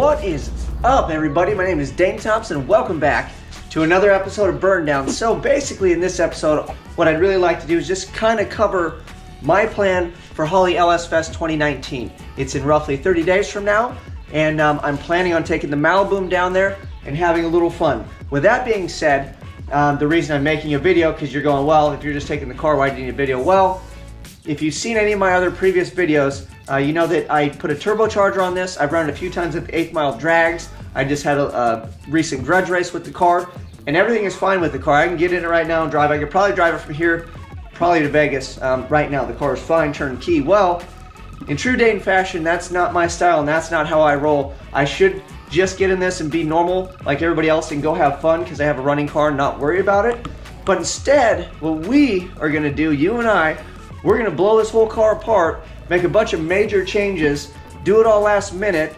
What is up, everybody? My name is Dane Thompson. Welcome back to another episode of Burndown. So basically in this episode, what I'd really like to do is just kind of cover my plan for Holley LS Fest 2019. It's in roughly 30 days from now, and I'm planning on taking the Maliboom down there and having a little fun. With that being said, the reason I'm making a video, because you're going, well, if you're just taking the car, why do you need a video? Well, if you've seen any of my other previous videos, you know that I put a turbocharger on this. I've run it a few times with 8th mile drags. I just had a recent grudge race with the car, and everything is fine with the car. I can get in it right now and drive. I could probably drive it from here, probably to Vegas. Right now, the car is fine, turn key. Well, in true Dane fashion, that's not my style, and that's not how I roll. I should just get in this and be normal like everybody else and go have fun because I have a running car and not worry about it. But instead, what we are gonna do, you and I, we're gonna blow this whole car apart, make a bunch of major changes, do it all last minute,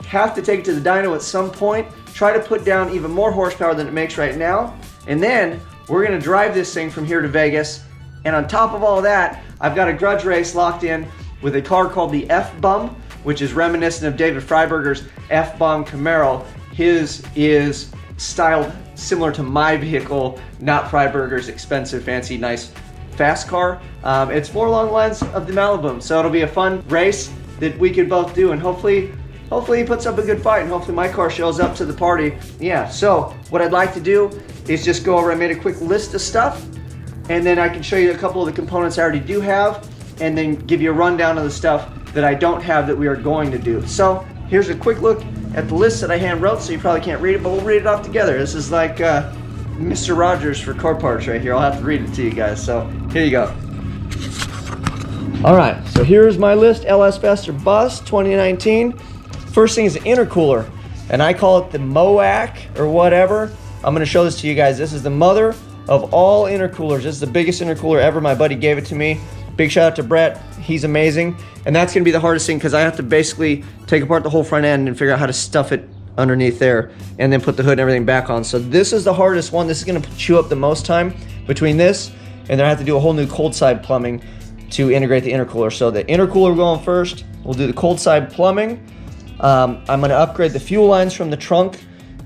have to take it to the dyno at some point, try to put down even more horsepower than it makes right now, and then we're gonna drive this thing from here to Vegas. And on top of all that, I've got a grudge race locked in with a car called the F-Bum, which is reminiscent of David Freiberger's F-Bomb Camaro. His is styled similar to my vehicle, not Freiberger's expensive, fancy, nice, fast car. It's more along the lines of the Maliboom, so it'll be a fun race that we could both do, and hopefully he puts up a good fight, and hopefully my car shows up to the party. Yeah, so what I'd like to do is just go over, I made a quick list of stuff, and then I can show you a couple of the components I already do have, and then give you a rundown of the stuff that I don't have that we are going to do. So here's a quick look at the list that I hand wrote, so you probably can't read it, but we'll read it off together. This is like Mr. Rogers for car parts right here. I'll have to read it to you guys, so here you go. All right, so here's my list, LS Fest or Bust 2019. First thing is the intercooler, and I call it the MOAC or whatever. I'm gonna show this to you guys. This is the mother of all intercoolers. This is the biggest intercooler ever. My buddy gave it to me. Big shout out to Brett, he's amazing. And that's gonna be the hardest thing because I have to basically take apart the whole front end and figure out how to stuff it underneath there and then put the hood and everything back on. So this is the hardest one. This is gonna chew up the most time between this, and then I have to do a whole new cold side plumbing to integrate the intercooler. So the intercooler we're going first. We'll do the cold side plumbing. I'm gonna upgrade the fuel lines from the trunk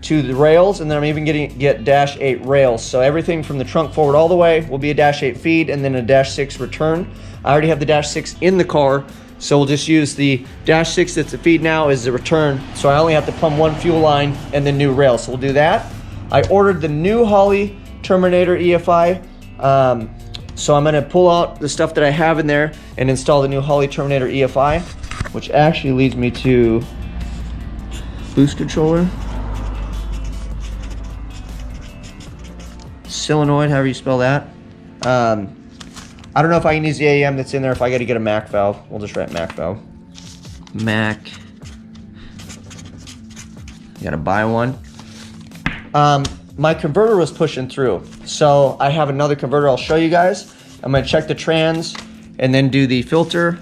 to the rails, and then I'm even get Dash 8 rails. So everything from the trunk forward all the way will be a Dash 8 feed and then a Dash 6 return. I already have the Dash 6 in the car, so we'll just use the Dash 6 that's the feed now as the return. So I only have to plumb one fuel line and then new rails, so we'll do that. I ordered the new Holley Terminator EFI. So I'm gonna pull out the stuff that I have in there and install the new Holley Terminator EFI, which actually leads me to boost controller. Solenoid, however you spell that. I don't know if I can use the AEM that's in there. If I got to get a Mac valve, we'll just write Mac valve. Mac. You got to buy one. My converter was pushing through, so I have another converter I'll show you guys. I'm going to check the trans and then do the filter.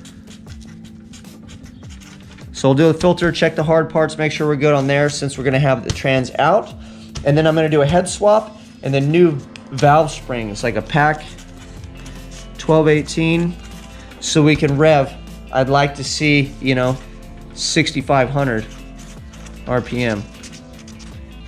So we'll do the filter, check the hard parts, make sure we're good on there since we're going to have the trans out. And then I'm going to do a head swap and then new valve springs, like a pack 1218, so we can rev. I'd like to see, you know, 6,500 RPM.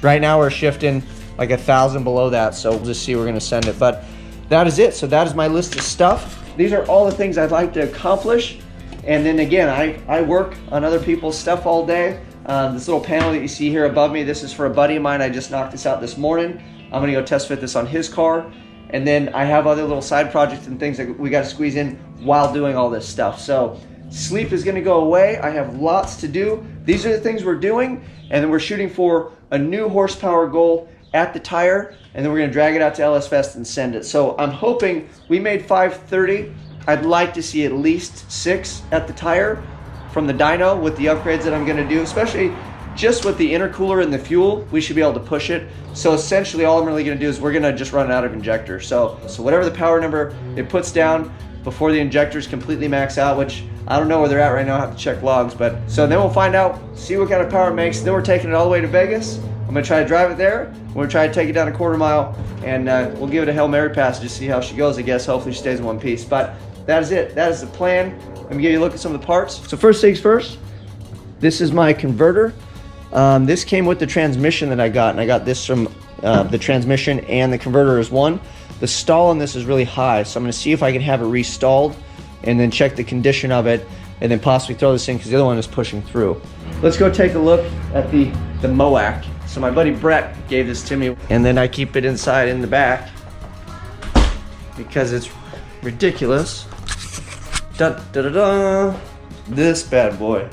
Right now we're shifting like 1,000 below that, so we'll just see where we're gonna send it. But that is it. So that is my list of stuff. These are all the things I'd like to accomplish. And then again, I work on other people's stuff all day. This little panel that you see here above me, this is for a buddy of mine. I just knocked this out this morning. I'm gonna go test fit this on his car. And then I have other little side projects and things that we gotta squeeze in while doing all this stuff. So sleep is gonna go away. I have lots to do. These are the things we're doing. And then we're shooting for a new horsepower goal at the tire. And then we're gonna drag it out to LS Fest and send it. So I'm hoping we made 530. I'd like to see at least 6 at the tire from the dyno with the upgrades that I'm gonna do, especially just with the intercooler and the fuel, we should be able to push it. So essentially all I'm really gonna do is we're gonna just run out of injector. So whatever the power number it puts down before the injectors completely max out, which I don't know where they're at right now, I have to check logs, but so then we'll find out, see what kind of power it makes. Then we're taking it all the way to Vegas. I'm gonna try to drive it there. We're gonna try to take it down a quarter mile, and we'll give it a Hail Mary pass to just see how she goes, I guess. Hopefully she stays in one piece. But that is it, that is the plan. Let me give you a look at some of the parts. So first things first, this is my converter. This came with the transmission that I got, and I got this from the transmission and the converter as one. The stall on this is really high, so I'm going to see if I can have it restalled and then check the condition of it and then possibly throw this in because the other one is pushing through. Let's go take a look at the MOAC. So my buddy Brett gave this to me, and then I keep it inside in the back because it's ridiculous. Dun, da, da, da. This bad boy.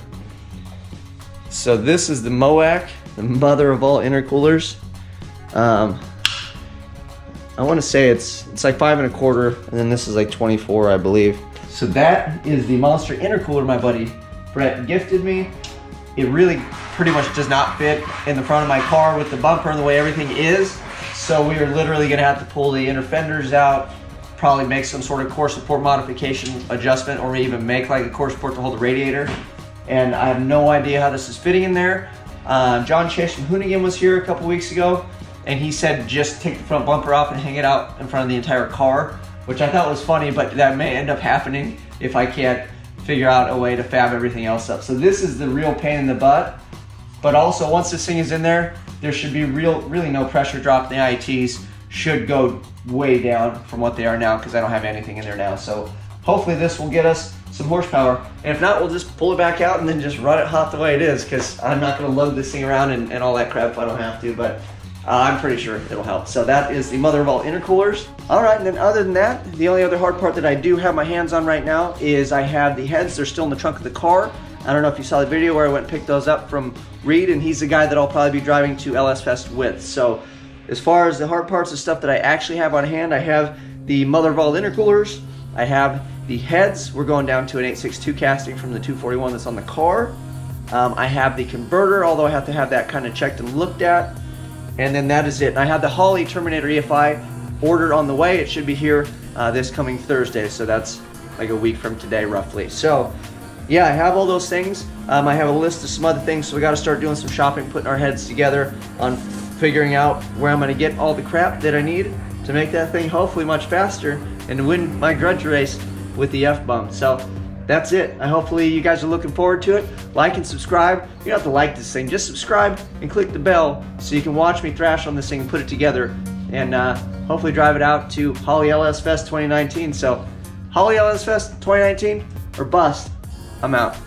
So this is the MOAC, the mother of all intercoolers. I want to say it's like 5 1/4, and then this is like 24, I believe. So that is the monster intercooler my buddy Brett gifted me. It really pretty much does not fit in the front of my car with the bumper and the way everything is. So we are literally gonna have to pull the inner fenders out, probably make some sort of core support modification adjustment, or even make like a core support to hold the radiator. And I have no idea how this is fitting in there. John Chase from Hoonigan was here a couple weeks ago, and he said just take the front bumper off and hang it out in front of the entire car, which I thought was funny, but that may end up happening if I can't figure out a way to fab everything else up. So this is the real pain in the butt, but also once this thing is in there, there should be really no pressure drop. The IETs should go way down from what they are now because I don't have anything in there now. So hopefully this will get us some horsepower, and if not, we'll just pull it back out and then just run it hot the way it is, because I'm not going to load this thing around and all that crap if I don't have to, but I'm pretty sure it'll help. So that is the mother of all intercoolers. All right, and then other than that, the only other hard part that I do have my hands on right now is I have the heads. They're still in the trunk of the car. I don't know if you saw the video where I went and picked those up from Reed, and he's the guy that I'll probably be driving to LS Fest with. So as far as the hard parts of stuff that I actually have on hand, I have the mother of all intercoolers. I have the heads. We're going down to an 862 casting from the 241 that's on the car. I have the converter, although I have to have that kind of checked and looked at. And then that is it. And I have the Holley Terminator EFI ordered on the way. It should be here this coming Thursday, so that's like a week from today roughly. So yeah, I have all those things. I have a list of some other things, so we got to start doing some shopping, putting our heads together on figuring out where I'm going to get all the crap that I need to make that thing hopefully much faster and win my grudge race with the F-Bomb. So that's it. Hopefully you guys are looking forward to it. Like and subscribe. You don't have to like this thing. Just subscribe and click the bell so you can watch me thrash on this thing and put it together, and hopefully drive it out to Holley LS Fest 2019. So Holley LS Fest 2019 or bust. I'm out.